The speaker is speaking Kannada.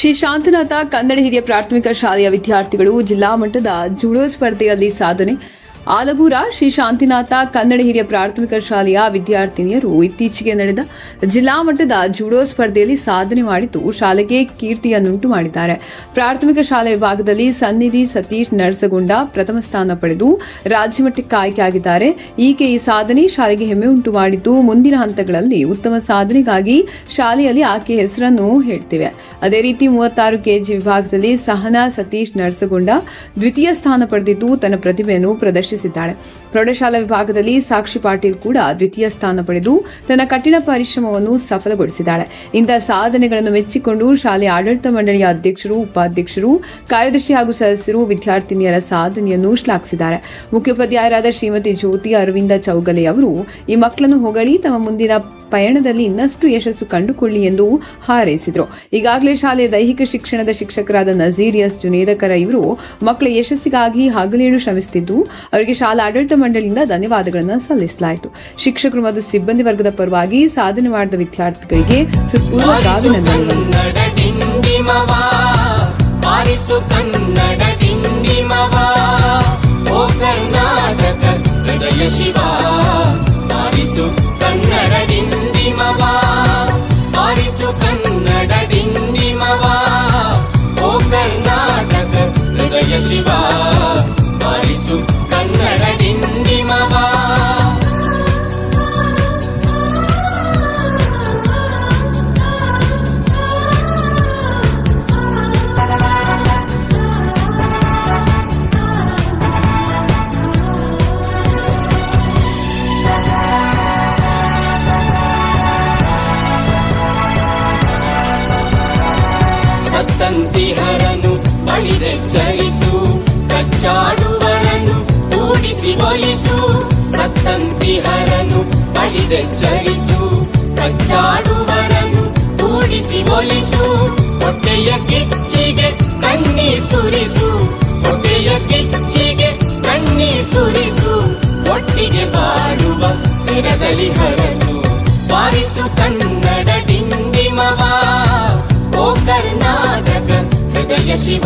ಶ್ರೀ ಶಾಂತಿನಾಥ ಕನ್ನಡ ಹಿರಿಯ ಪ್ರಾಥಮಿಕ ಶಾಲೆಯ ವಿದ್ಯಾರ್ಥಿಗಳು ಜಿಲ್ಲಾ ಮಟ್ಟದ ಜೂಡೋ ಸ್ಪರ್ಧೆಯಲ್ಲಿ ಸಾಧನೆ. ಆಲಗೂರ ಶ್ರೀ ಶಾಂತಿನಾಥ ಕನ್ನಡ ಹಿರಿಯ ಪ್ರಾಥಮಿಕ ಶಾಲೆಯ ವಿದ್ಯಾರ್ಥಿನಿಯರು ಇತ್ತೀಚೆಗೆ ನಡೆದ ಜಿಲ್ಲಾ ಮಟ್ಟದ ಜೂಡೋ ಸ್ಪರ್ಧೆಯಲ್ಲಿ ಸಾಧನೆ ಮಾಡಿದ್ದು ಶಾಲೆಗೆ ಕೀರ್ತಿಯನ್ನುಂಟು ಮಾಡಿದ್ದಾರೆ. ಪ್ರಾಥಮಿಕ ಶಾಲೆ ವಿಭಾಗದಲ್ಲಿ ಸನ್ನಿಧಿ ಸತೀಶ್ ನರಸಗೊಂಡ ಪ್ರಥಮ ಸ್ಥಾನ ಪಡೆದು ರಾಜ್ಯಮಟ್ಟಕ್ಕೆ ಆಯ್ಕೆಯಾಗಿದ್ದಾರೆ. ಈಕೆ ಈ ಸಾಧನೆ ಶಾಲೆಗೆ ಹೆಮ್ಮೆ ಉಂಟು ಮಾಡಿದ್ದು ಮುಂದಿನ ಹಂತಗಳಲ್ಲಿ ಉತ್ತಮ ಸಾಧನೆಗಾಗಿ ಶಾಲೆಯಲ್ಲಿ ಆಕೆ ಹೆಸರನ್ನು ಹೇಳ್ತಿವೆ. ಅದೇ ರೀತಿ 36 ಕೆಜಿ ವಿಭಾಗದಲ್ಲಿ ಸಹನಾ ಸತೀಶ್ ನರಸಗೊಂಡ ದ್ವಿತೀಯ ಸ್ಥಾನ ಪಡೆದಿದ್ದು ತನ್ನ ಪ್ರತಿಭೆಯನ್ನು ಪ್ರದರ್ಶಿಸಿದ್ದಾಳೆ. ಪ್ರೌಢಶಾಲಾ ವಿಭಾಗದಲ್ಲಿ ಸಾಕ್ಷಿ ಪಾಟೀಲ್ ಕೂಡ ದ್ವಿತೀಯ ಸ್ಥಾನ ಪಡೆದು ತನ್ನ ಕಠಿಣ ಪರಿಶ್ರಮವನ್ನು ಸಫಲಗೊಳಿಸಿದ್ದಾಳೆ. ಇಂತಹ ಸಾಧನೆಗಳನ್ನು ಮೆಚ್ಚಿಕೊಂಡು ಶಾಲೆಯ ಆಡಳಿತ ಮಂಡಳಿಯ ಅಧ್ಯಕ್ಷರು, ಉಪಾಧ್ಯಕ್ಷರು, ಕಾರ್ಯದರ್ಶಿ ಹಾಗೂ ಸದಸ್ಯರು ವಿದ್ಯಾರ್ಥಿನಿಯರ ಸಾಧನೆಯನ್ನು ಶ್ಲಾಘಿಸಿದ್ದಾರೆ. ಮುಖ್ಯೋಪಾಧ್ಯಾಯರಾದ ಶ್ರೀಮತಿ ಜ್ಯೋತಿ ಅರವಿಂದ ಚೌಗಲೆ ಅವರು ಈ ಮಕ್ಕಳನ್ನು ಹೊಗಳಿ ತಮ್ಮ ಮುಂದಿನ ಪಯಣದಲ್ಲಿ ಇನ್ನಷ್ಟು ಯಶಸ್ಸು ಕಂಡುಕೊಳ್ಳಿ ಎಂದು ಹಾರೈಸಿದರು. ಈಗಾಗಲೇ ಶಾಲೆಯ ದೈಹಿಕ ಶಿಕ್ಷಣದ ಶಿಕ್ಷಕರಾದ ನಜೀರ್ ಎಸ್ ಜುನೇದಕರ ಇವರು ಮಕ್ಕಳ ಯಶಸ್ಸಿಗಾಗಿ ಹಗಲಿರುಳು ಶ್ರಮಿಸುತ್ತಿದ್ದು ಅವರಿಗೆ ಶಾಲಾ ಆಡಳಿತ ಮಂಡಳಿಯಿಂದ ಧನ್ಯವಾದಗಳನ್ನು ಸಲ್ಲಿಸಲಾಯಿತು. ಶಿಕ್ಷಕರು ಮತ್ತು ಸಿಬ್ಬಂದಿ ವರ್ಗದ ಪರವಾಗಿ ಸಾಧನೆ ಮಾಡಿದ ವಿದ್ಯಾರ್ಥಿಗಳಿಗೆ ಹೃತ್ಪೂರ್ವಕ ಅಭಿನಂದನೆಗಳು. ಶಿವಾ ಬಾರಿಸು ಕನ್ನಡ ಡಿಂಡಿಮವ. ಸತ್ತಂತಿಹರನು ಬಳಿದೆಚ್ಚರಿಸು, ಕಚ್ಚಾಡುವರನು ಕೂಡಿಸಿ ಒಲಿಸು. ಸತ್ತಂತಿಹರನು ಬಳಿದೆಚ್ಚರಿಸು, ಕಚ್ಚಾಡುವರನು ಕೂಡಿಸಿ ಒಲಿಸು. ಹೊಟ್ಟೆಯ ಕಿಚ್ಚಿಗೆ ಕಣ್ಣೀರ್ ಸುರಿಸು, ಹೊಟ್ಟೆಯ ಕಿಚ್ಚಿಗೆ ಕಣ್ಣೀರ್ ಸುರಿಸು. ಒಟ್ಟಿಗೆ ಬಾಡುವ ತಿರದಲ್ಲಿ ಹರಸು, ಬಾರಿಸು ಕನ್ನಡ ಡಿಂಡಿಮವ. ಓ ಕರ್ನಾಟಕ ಹೃದಯ ಶಿವ.